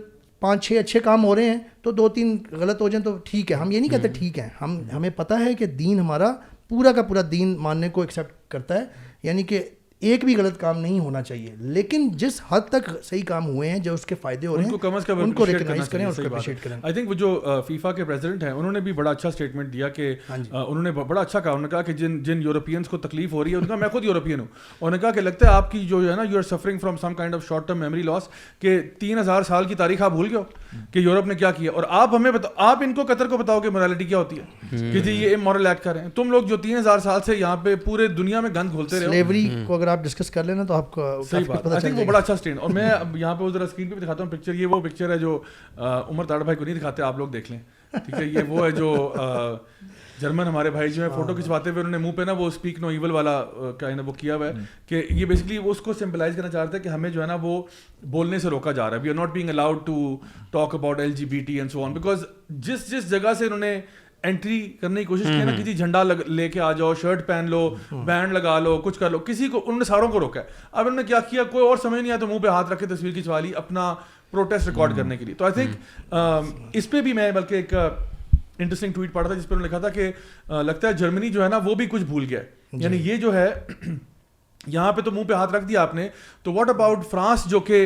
5-6 اچھے کام ہو رہے ہیں تو 2-3 غلط ہو جائیں تو ٹھیک ہے. ہم یہ نہیں کہتے ٹھیک ہے, ہمیں پتہ ہے کہ دین ہمارا پورا کا پورا دین ماننے کو ایکسیپٹ کرتا ہے, یعنی کہ ایک بھی غلط کام نہیں ہونا چاہیے, لیکن جس حد تک صحیح کام ہوئے ہیں جو اس کے فائدے ہو رہے ہیں ان کو ریکگنائز کریں اور اس کو اپریشیٹ کریں. آئی تھنک وہ جو فیفا کے پریزیڈنٹ ہیں انہوں نے بھی بڑا اچھا اسٹیٹمنٹ دیا کہ انہوں نے بڑا اچھا کہا, انہوں نے کہا کہ جن یورپینس کو تکلیف ہو رہی ہے, انہوں نے کہا میں خود یورپین ہوں, انہوں نے کہا کہ لگتا ہے آپ کی جو ہے نا you are suffering from some kind of short term memory loss, کہ 3000 سال کی تاریخ آپ بھول گئے ہو کہ یورپ نے کیا کیا, اور آپ ہمیں آپ ان کو قطر کو بتاؤ کہ مورالٹی کیا ہوتی ہے کہ جی یہ امورل ایکٹ کر رہے ہیں. تم لوگ جو 3000 سال سے یہاں پہ پورے دنیا میں گند گھولتے رہے ہو, سلیوری کو اگر آپ ڈسکس کر لینا تو آپ کو صحیح بات. آئی تھنک وہ بڑا اچھا اسٹینڈ. اور میں اب یہاں پہ وہ ذرا اسکرین پہ بھی دکھاتا ہوں پکچر, یہ وہ پکچر ہے جو عمر تاڑ بھائی کو نہیں دکھاتے, آپ لوگ دیکھ لیں ٹھیک ہے. یہ وہ ہے جو جرمن ہمارے بھائی جو ہے فوٹو کھنچواتے ہوئے انہوں نے منہ پہ نا وہ اسپیک نو ایول والا کائنڈ وہ کیا ہوا ہے کہ یہ بیسکلی وہ اس کو سمپلائز کرنا چاہتے ہیں کہ ہمیں جو ہے نا وہ بولنے سے روکا جا رہا ہے. We are not being allowed to talk about LGBT and so on, because جس جگہ سے انہوں نے انٹری کرنے کی کوشش کی نا, کسی جھنڈا لے کے آ جاؤ, شرٹ پہن لو, بینڈ لگا لو, کچھ کر لو, کسی کو انہوں نے ساروں کو روکا ہے. اب انہوں نے کیا کیا, کوئی اور سمجھ نہیں آیا تو منہ پہ ہاتھ رکھ کے تصویر کھنچوا لی اپنا پروٹیسٹ ریکارڈ کرنے کے لیے. تو آئی تھنک اس پہ بھی میں بلکہ ایک انٹرسٹنگ ٹویٹ پڑھا تھا جس پہ انہوں نے لکھا تھا کہ لگتا ہے جرمنی جو ہے نا وہ بھی کچھ بھول گیا ہے, یعنی یہ جو ہے یہاں پہ تو منہ پہ ہاتھ رکھ دیا آپ نے, تو واٹ اباؤٹ فرانس جو کہ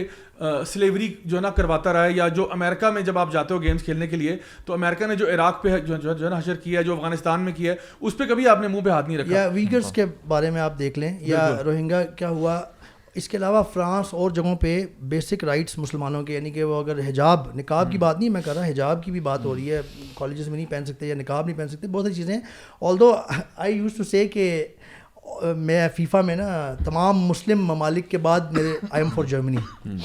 سلیوری جو ہے نا کرواتا رہا ہے, یا جو امریکہ میں جب آپ جاتے ہو گیمز کھیلنے کے لیے تو امریکہ نے جو عراق پہ جو ہے نا حشر کیا ہے, جو افغانستان میں کیا ہے, اس پہ کبھی آپ نے منہ پہ ہاتھ نہیں رکھا. یا ویگرز کے بارے میں آپ دیکھ لیں, یا روہنگا کیا ہوا. اس کے علاوہ فرانس اور جگہوں پہ بیسک رائٹس مسلمانوں کے, یعنی کہ وہ اگر حجاب نقاب کی بات نہیں میں کر رہا, حجاب کی بھی بات ہو رہی ہے, کالجز میں نہیں پہن سکتے یا نقاب نہیں پہن سکتے, بہت ساری چیزیں. آلدو آئی یوز ٹو سے کہ میں فیفا میں نا تمام مسلم ممالک کے بعد میرے I am for Germany,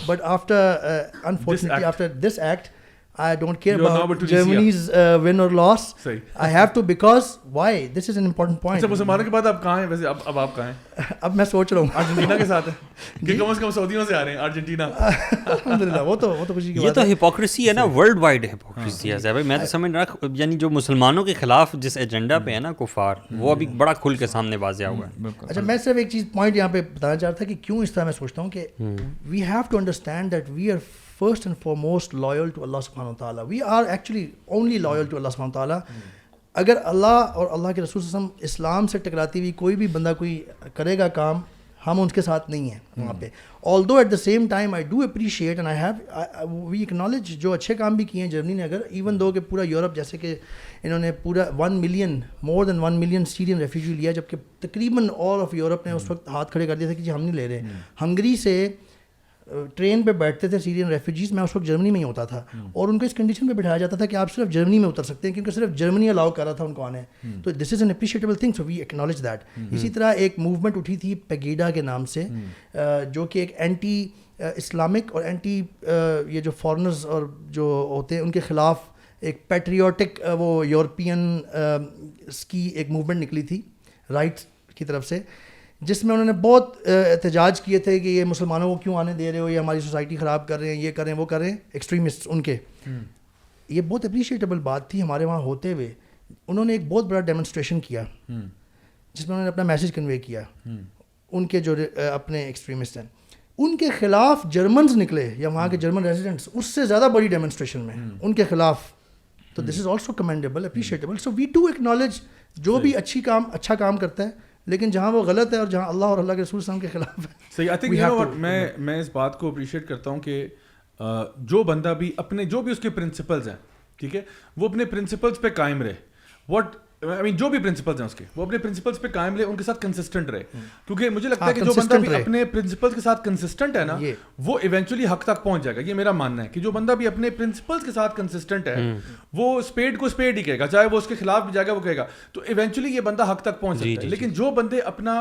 but after unfortunately after this act I don't care about Germany's win or loss. I have to, because why? This is an important point. اچھا مسلمانوں کے بعد آپ کہاں ہیں ویسے, اب آپ کہاں ہیں؟ اب میں سوچ رہا ہوں ارجنٹینا کے ساتھ ہے کہ کم از کم سعودیوں سے آ رہے ہیں ارجنٹینا. الحمدللہ وہ تو خوشی کی بات ہے. یہ تو ہپوکریسی ہے نا, ورلڈ وائڈ ہپوکریسی ہے بھائی. میں تو سمجھ رہا یعنی جو مسلمانوں کے خلاف جس ایجنڈا پہ ہے نا کفار, وہ ابھی بڑا کھل کے سامنے واضح ہوا ہے. اچھا میں صرف ایک چیز پوائنٹ یہاں پہ بتانا چاہ رہا تھا کہ کیوں اس طرح میں سوچتا ہوں کہ we have to understand that we are first and foremost loyal to Allah subhanahu wa ta'ala. We are actually only loyal to Allah subhanahu wa ta'ala. اگر اللہ اور اللہ کے رسول صلی اللہ علیہ وسلم اسلام سے ٹکراتی ہوئی کوئی بھی بندہ کوئی کرے گا کام, ہم ان کے ساتھ نہیں ہیں وہاں پہ. although at the same time I do appreciate and we acknowledge جو اچھے کام بھی کیے ہیں جرمنی نے, اگر even though کہ پورا یورپ جیسے کہ انہوں نے پورا 1 million more than 1 million سیرین ریفیوجی لیا, جبکہ تقریباً all of یورپ نے اس وقت ہاتھ کھڑے کر دیا تھا کہ جی ہم نہیں لے رہے. ہنگری سے ٹرین پہ بیٹھتے تھے سیرین ریفیوجیز, میں اس وقت جرمنی میں ہی ہوتا تھا, اور ان کو اس کنڈیشن پہ بٹھایا جاتا تھا کہ آپ صرف جرمنی میں اتر سکتے ہیں کیونکہ صرف جرمنی الاؤ کر رہا تھا ان کو آنے. تو this is an appreciable thing, so we acknowledge that. اسی طرح ایک موومنٹ اٹھی تھی پیگیڈا کے نام سے, جو کہ ایک اینٹی اسلامک اور اینٹی یہ جو فارنرز اور جو ہوتے ہیں ان کے خلاف ایک پیٹریوٹک وہ یورپین کی ایک موومنٹ نکلی تھی رائٹس کی طرف سے, جس میں انہوں نے بہت احتجاج کیے تھے کہ یہ مسلمانوں کو کیوں آنے دے رہے ہو, یہ ہماری سوسائٹی خراب کر رہے ہیں, یہ کریں وہ کریں, ایکسٹریمسٹ ان کے. یہ بہت اپریشیٹیبل بات تھی ہمارے وہاں ہوتے ہوئے. انہوں نے ایک بہت بڑا ڈیمونسٹریشن کیا جس میں انہوں نے اپنا میسیج کنوے کیا. ان کے جو اپنے ایکسٹریمسٹ ہیں ان کے خلاف جرمنز نکلے یا وہاں کے جرمن ریزیڈنٹس اس سے زیادہ بڑی ڈیمونسٹریشن میں ان کے خلاف. تو this is also commendable, appreciable. So we do acknowledge جو بھی اچھا کام کرتا ہے, لیکن جہاں وہ غلط ہے اور جہاں اللہ اور اللہ کے رسول صلی اللہ علیہ وسلم کے خلاف ہے. صحیح. I think you know what, میں اس بات کو اپریشیٹ کرتا ہوں کہ جو بندہ بھی اپنے جو بھی اس کے پرنسپلز ہیں, ٹھیک ہے, وہ اپنے پرنسپلز پہ قائم رہے. واٹ آئی مین جو بھی پرنسپلز ہیں اس کے, وہ اپنے پرنسپلز پہ قائم رہے, ان کے ساتھ کنسسٹنٹ رہے. کیونکہ مجھے لگتا ہے کہ جو بندہ بھی اپنے پرنسپلز کے ساتھ کنسسٹنٹ ہے نا, وہ ایونچولی حق تک پہنچ جائے گا. یہ میرا ماننا ہے کہ جو بندہ بھی اپنے پرنسپلز کے ساتھ کنسسٹنٹ ہے, وہ اسپیڈ کو اسپیڈ ہی کہے گا, چاہے وہ اس کے خلاف بھی جائے گا وہ کہے گا, تو ایونچولی یہ بندہ حق تک پہنچ سکتا ہے. لیکن جو بندے اپنا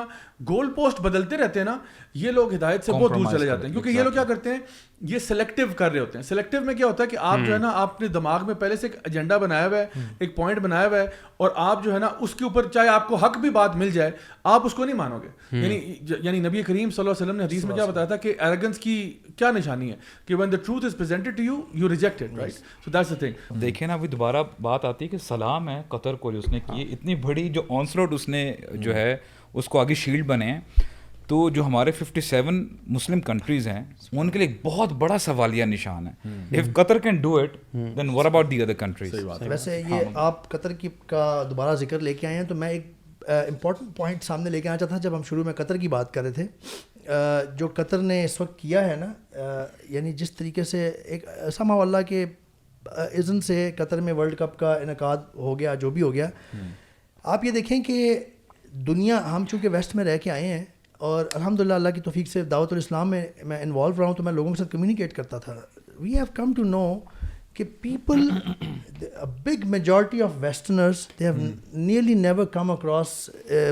گول پوسٹ بدلتے رہتے ہیں نا, یہ لوگ ہدایت سے بہت دور چلے جاتے ہیں. کیونکہ یہ لوگ کیا کرتے ہیں, یہ سلیکٹیو کر رہے ہوتے ہیں. سلیکٹیو میں کیا ہوتا ہے کہ آپ جو ہے نا آپ نے دماغ میں پہلے سے ایک ایجنڈا بنایا ہوا ہے, ایک پوائنٹ بنایا ہوا ہے, اور آپ جو ہے نا اس کے اوپر چاہے آپ کو حق بھی بات مل جائے آپ اس کو نہیں مانو گے. یعنی نبی کریم صلی اللہ علیہ وسلم نے حدیث میں کیا بتایا تھا کہ ایروگنس کی کیا نشانی ہے, کہ when the truth is presented to you, you reject it, right? So that's the thing. دیکھیں نا, ابھی دوبارہ بات آتی ہے کہ سلام ہے قطر کو جو اس نے کی, اتنی بڑی جو آنسلوٹ اس نے جو ہے اس کو آگے شیلڈ بنے ہیں. تو تو جو ہمارے 57 مسلم کنٹریز ہیں ان کے لیے ایک بہت بڑا سوالیہ نشان ہے. If Qatar can do it then what about the other countries. ویسے یہ آپ قطر کی کا دوبارہ ذکر لے کے آئے ہیں تو میں ایک امپورٹنٹ پوائنٹ سامنے لے کے آنا چاہتا تھا. جب ہم شروع میں قطر کی بات کر رہے تھے, جو قطر نے اس وقت کیا ہے نا, یعنی جس طریقے سے ایک سما اللہ کے اذن سے قطر میں ورلڈ کپ کا انعقاد ہو گیا, جو بھی ہو گیا. آپ یہ دیکھیں کہ دنیا, ہم چونکہ ویسٹ میں رہ کے آئے ہیں اور الحمدللہ اللہ کی توفیق سے دعوت الاسلام میں انوالو رہا ہوں, تو میں لوگوں کے ساتھ کمیونیکیٹ کرتا تھا. We have come to know کہ people, a big majority of Westerners, they have nearly never come across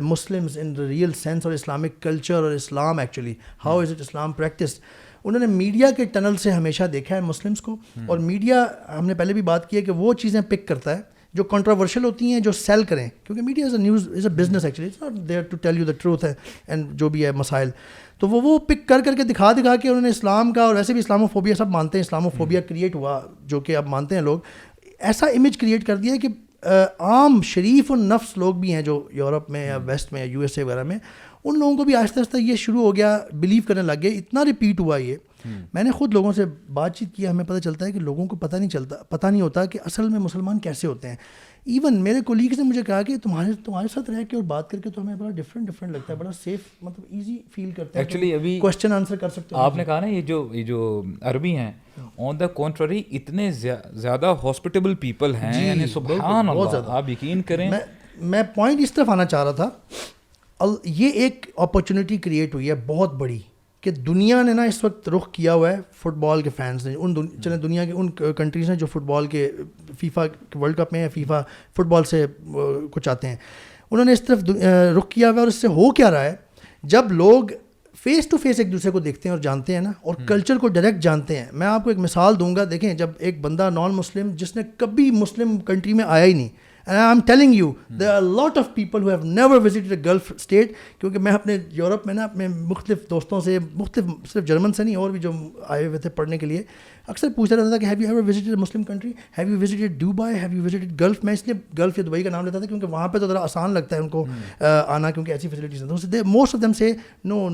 Muslims in the real sense or Islamic culture or Islam actually. How is it Islam practiced? انہوں نے میڈیا کے ٹنل سے ہمیشہ دیکھا ہے مسلمس کو, اور میڈیا, ہم نے پہلے بھی بات کی ہے کہ وہ چیزیں پک کرتا ہے جو کنٹروورشل ہوتی ہیں, جو سیل کریں, کیونکہ media is a news, is a business actually, it's not there to tell you the truth ہے اینڈ جو بھی ہے مسائل. تو وہ پک کر کے دکھا کے انہوں نے اسلام کا, اور ویسے بھی اسلاموفوبیا سب مانتے ہیں, اسلاموفوبیا کریٹ ہوا جو کہ اب مانتے ہیں لوگ, ایسا امیج کریٹ کر دیا ہے کہ عام شریف النفس لوگ بھی ہیں جو یورپ میں یا ویسٹ میں یا یو ایس اے وغیرہ میں, ان لوگوں کو بھی آہستہ آہستہ یہ شروع ہو گیا, بلیو کرنے لگ گئے. اتنا ریپیٹ ہوا یہ. میں نے خود لوگوں سے بات چیت کی, ہمیں پتہ چلتا ہے کہ لوگوں کو پتہ نہیں ہوتا کہ اصل میں مسلمان کیسے ہوتے ہیں. ایون میرے کولیگس نے مجھے کہا کہ تمہارے ساتھ رہ کے اور بات کر کے تو ہمیں بڑا ڈفرینٹ لگتا ہے, بڑا سیف, مطلب ایزی فیل کرتے ہیں. ایکچولی ابھی کوشچن آنسر کر سکتے ہیں. آپ نے کہا نا یہ جو عربی ہیں, آن دا کنٹری اتنے زیادہ ہاسپٹیبل پیپل ہیں, یعنی سبحان اللہ, آپ یقین کریں. میں پوائنٹ اس طرف آنا چاہ رہا تھا, یہ ایک اپرچونیٹی کریٹ ہوئی ہے بہت بڑی کہ دنیا نے نا اس وقت رخ کیا ہوا ہے فٹ بال کے فینس نے, چلیں دنیا کے ان کنٹریز ہیں جو فٹ بال کے فیفا ورلڈ کپ میں یا فیفا فٹ بال سے کچھ آتے ہیں, انہوں نے اس طرف رخ کیا ہوا ہے. اور اس سے ہو کیا رہا ہے, جب لوگ فیس ٹو فیس ایک دوسرے کو دیکھتے ہیں اور جانتے ہیں نا, اور کلچر کو ڈائریکٹ جانتے ہیں. میں آپ کو ایک مثال دوں گا, دیکھیں جب ایک بندہ نان مسلم جس نے کبھی مسلم کنٹری میں آیا ہی نہیں, and I'm telling you there are a lot of people who have never visited a Gulf state, کیونکہ میں اپنے یورپ میں نا اپنے مختلف دوستوں سے, مختلف صرف جرمن سے نہیں اور بھی جو آئے ہوئے تھے پڑھنے کے لیے, اکثر پوچھتا رہتا تھا کہ have you ever visited a Muslim country, have you visited Dubai, have you visited Gulf. میں اس لیے گلف یا دبئی کا نام لیتا تھا کیونکہ وہاں پہ تو ذرا آسان لگتا ہے ان کو آنا, کیونکہ ایسی فیسلٹیز ہیں. موسٹ آف دیم سے no,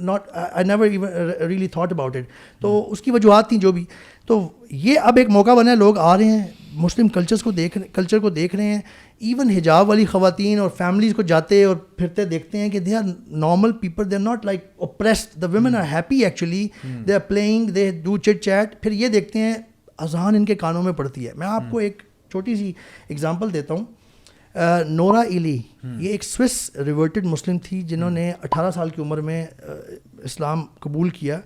not, I never even really thought about it. تو اس کی وجوہات تھیں جو بھی. تو یہ اب ایک موقع بنا ہے, لوگ آ رہے ہیں, مسلم کلچر کو دیکھ رہے ہیں. ایون حجاب والی خواتین اور فیملیز کو جاتے اور پھرتے دیکھتے ہیں کہ they are normal people, they are not like oppressed, the women are happy actually, they are playing, they do chit chat. پھر یہ دیکھتے ہیں اذان ان کے کانوں میں پڑتی ہے. میں آپ کو ایک چھوٹی سی اگزامپل دیتا ہوں. نورا ایلی, یہ ایک سوئس ریورٹڈ مسلم تھی جنہوں نے 18 سال کی عمر میں اسلام قبول کیا,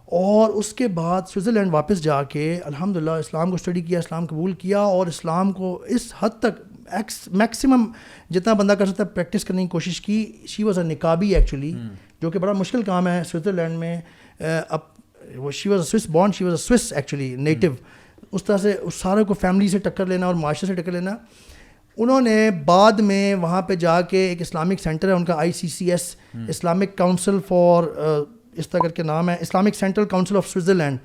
اور اس کے بعد سوئٹزرلینڈ واپس جا کے الحمدللہ اسلام کو اسٹڈی کیا, اسلام قبول کیا, اور اسلام کو اس حد تک میکسیمم جتنا بندہ کر سکتا ہے پریکٹس کرنے کی کوشش کی. شی واز اے نقابی ایکچولی, جو کہ بڑا مشکل کام ہے سوئٹزرلینڈ میں. اب she was a Swiss born, she was a Swiss actually native. اس طرح سے اس سارے کو فیملی سے ٹکر لینا اور معاشرے سے ٹکر لینا. انہوں نے بعد میں وہاں پہ جا کے ایک اسلامک سینٹر ہے ان کا, ICCS, اسلامک کاؤنسل فار, اس طرح کر کے نام ہے, Islamic central council of Switzerland,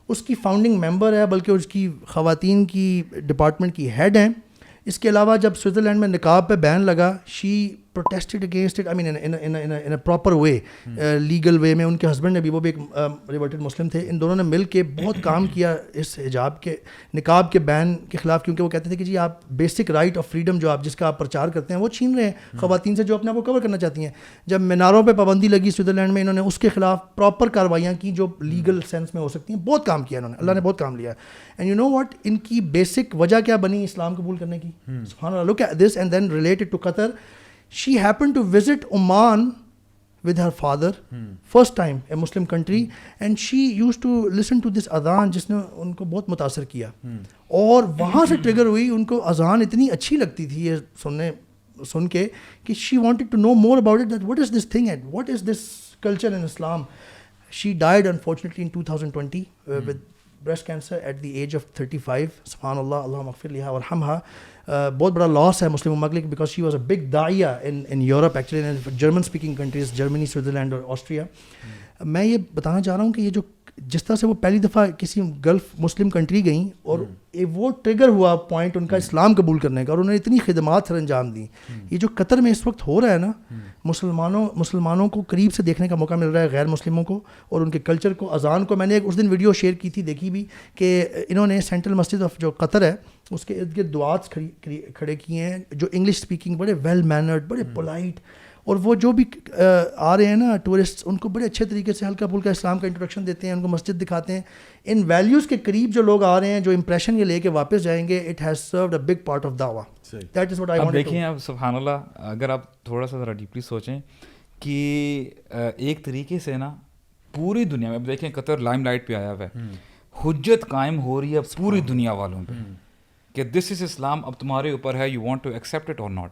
اس کی فاؤنڈنگ ممبر ہے, بلکہ اس کی خواتین کی ڈپارٹمنٹ کی ہیڈ ہیں. اس کے علاوہ جب سوئٹزرلینڈ میں نقاب پہ بین لگا, شی protested against it, I mean in a proper way, legal way میں. ان کے ہسبینڈ نے بھی, وہ بھی ایک ریورٹڈ مسلم تھے, ان دونوں نے مل کے بہت کام کیا اس حجاب کے, نقاب کے بین کے خلاف, کیونکہ وہ کہتے تھے کہ جی آپ بیسک رائٹ آف فریڈم جو آپ جس کا آپ پرچار کرتے ہیں وہ چھین رہے ہیں خواتین سے جو اپنے آپ کو کور کرنا چاہتی ہیں. جب میناروں پہ پابندی لگی سوئٹزرلینڈ میں, انہوں نے اس کے خلاف پراپر کاروائیاں کی جو لیگل سینس میں ہو سکتی ہیں. بہت کام کیا انہوں نے, اللہ نے بہت کام لیا. اینڈ یو نو واٹ, ان کی بیسک وجہ کیا بنی اسلام قبول کرنے کی؟ سبحان اللہ, look at this. And then related to Qatar, she happened to visit Oman with her father, first time, a Muslim country, and she used to listen to this adhan جس نے ان کو بہت متاثر کیا, اور وہاں سے ٹریگر ہوئی, ان کو اذان اتنی اچھی لگتی تھی یہ سن کے کہ she wanted to know more about it, that what is this thing and what is this culture in Islam. She died unfortunately in 2020 with breast cancer at the age of 35. subhanallah, Allahumma ighfir liha warhamha. بہت بڑا لاس ہے مسلم امت کے لیے, because she was a big داعیہ in Europe actually, in German speaking countries, Germany, Switzerland اور آسٹریا. میں یہ بتانا چاہ رہا ہوں کہ یہ جو جس طرح سے وہ پہلی دفعہ کسی گلف مسلم کنٹری گئیں اور وہ ٹریگر ہوا پوائنٹ ان کا اسلام قبول کرنے کا، اور انہوں نے اتنی خدمات سر انجام دیں. یہ جو قطر میں اس وقت ہو رہا ہے نا، مسلمانوں کو قریب سے دیکھنے کا موقع مل رہا ہے، غیر مسلموں کو اور ان کے کلچر کو، اذان کو. میں نے اس دن ویڈیو شیئر کی تھی، دیکھی بھی، کہ انہوں نے سینٹرل مسجد آف جو قطر ہے اس کے ارد گرد دعات کھڑے کیے ہیں جو انگلش اسپیکنگ، بڑے ویل مینرڈ، بڑے پولائٹ، اور وہ جو بھی آ رہے ہیں نا ٹورسٹ، ان کو بڑے اچھے طریقے سے ہلکا پھلکا اسلام کا انٹروڈکشن دیتے ہیں، ان کو مسجد دکھاتے ہیں. ان ویلیوز کے قریب جو لوگ آ رہے ہیں، جو امپریشن یہ لے کے واپس جائیں گے، it has served a big part of دعویٰ. That is what I want. اب دیکھیں اب سبحان اللہ، اگر آپ تھوڑا سا ذرا ڈیپلی سوچیں کہ ایک طریقے سے نا پوری دنیا میں، اب دیکھیں قطر لائم لائٹ پہ آیا ہوا ہے، حجت قائم ہو رہی ہے پوری دنیا والوں پہ کہ دس از اسلام، اب تمہارے اوپر ہے، you want to accept it or not.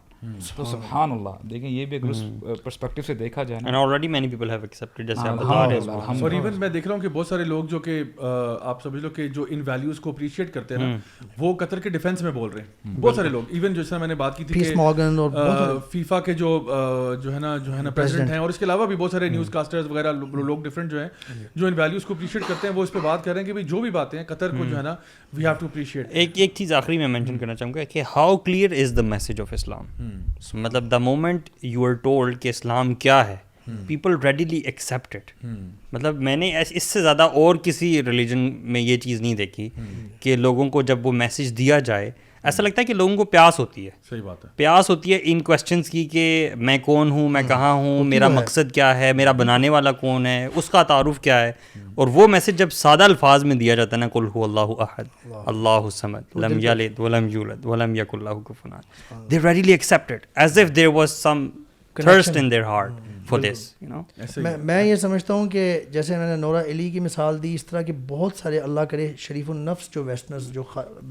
تو سبحان اللہ، دیکھیں یہ بھی اگر اس پرسپیکٹو سے دیکھا جائے نا، and already many people have accepted, جیسے آپ اور ایون میں دیکھ رہا ہوں کہ بہت سارے لوگ جو کہ آپ سمجھ لو کہ جو ان ویلیوز کو اپریشیٹ کرتے ہیں نا، وہ قطر کے ڈیفینس میں بول رہے ہیں. بہت سارے لوگ، ایون جیسا میں نے بات کی تھی کہ فیفا کے جو ہے نا پریزیڈنٹ ہیں، اور اس کے علاوہ بھی بہت سارے نیوز کاسٹرز وغیرہ لوگ ڈفرینٹ جو ہیں، جو ان ویلیوز کو اپریشیٹ کرتے ہیں، وہ اس پہ بات کر رہے ہیں کہ بھائی جو بھی باتیں ہیں قطر کو جو ہے نا وی ہیو ٹو اپریشیٹ. ایک چیز آخری میں مینشن کرنا چاہوں گا کہ how clear is the message of Islam. مطلب the moment you are told کہ اسلام کیا ہے، پیپل ریڈیلی ایکسیپٹ اٹ. مطلب میں نے اس سے زیادہ اور کسی ریلیجن میں یہ چیز نہیں دیکھی کہ لوگوں کو جب وہ میسج دیا جائے، ایسا لگتا ہے کہ لوگوں کو پیاس ہوتی ہے. صحیح بات ہے، پیاس ہوتی ہے ان کوشچنس کی کہ میں کون ہوں، میں کہاں ہوں، میرا مقصد کیا ہے، میرا بنانے والا کون ہے، اس کا تعارف کیا ہے. اور وہ میسج جب سادہ الفاظ میں دیا جاتا ہے نا، قل هو اللہ احد اللہ الصمد لم یلد ولم یولد ولم یکن لہ کفوا احد، they readily accept it as if there was some thirst in their heart for this, you know. میں یہ سمجھتا ہوں کہ جیسے میں نے نورا علی کی مثال دی، اس طرح کے بہت سارے اللہ کرے شریف النفس جو ویسٹرنز، جو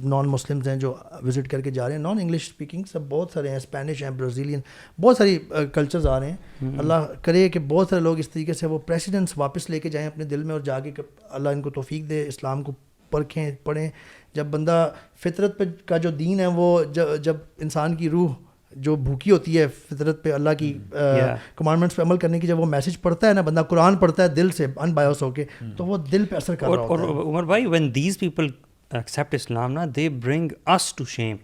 نان مسلمز ہیں، جو وزٹ کر کے جا رہے ہیں، نان انگلش اسپیکنگ سب بہت سارے ہیں، اسپینش ہیں، برازیلین، بہت ساری کلچرز آ رہے ہیں. اللہ کرے کہ بہت سارے لوگ اس طریقے سے وہ پریسیڈنٹس واپس لے کے جائیں اپنے دل میں، اور جا کے اللہ ان کو توفیق دے، اسلام کو پرکھیں، پڑھیں. جب بندہ فطرت پہ کا جو دین ہے، وہ جب انسان کی روح جو بھوکی ہوتی ہے فطرت پہ، اللہ کی کمانڈمنٹس پہ عمل کرنے کی، جب وہ میسج پڑھتا ہے نا، بندہ قرآن پڑھتا ہے دل سے ان بایوس ہو کے، تو وہ دل پہ اثر کر رہا ہوتا ہے. اور عمر بھائی، when these people accept Islam نا، they bring us to shame.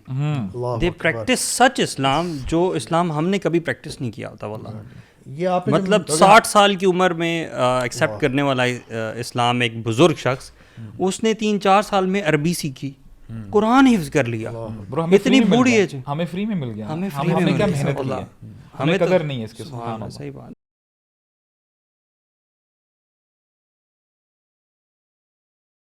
they practice such Islam جو اسلام ہم نے کبھی پریکٹس نہیں کیا ہوتا. واللہ یہ آپ مطلب 60 سال کی عمر میں ایکسیپٹ کرنے والا اسلام ایک بزرگ شخص، اس نے 3-4 سال میں عربی سیکھی، قرآن حفظ کر لیا، اتنی بوڑھی ایج، ہمیں فری میں مل گیا، ہمیں کیا محنت کی ہے، ہمیں قدر نہیں ہے اس کے. صحیح بات.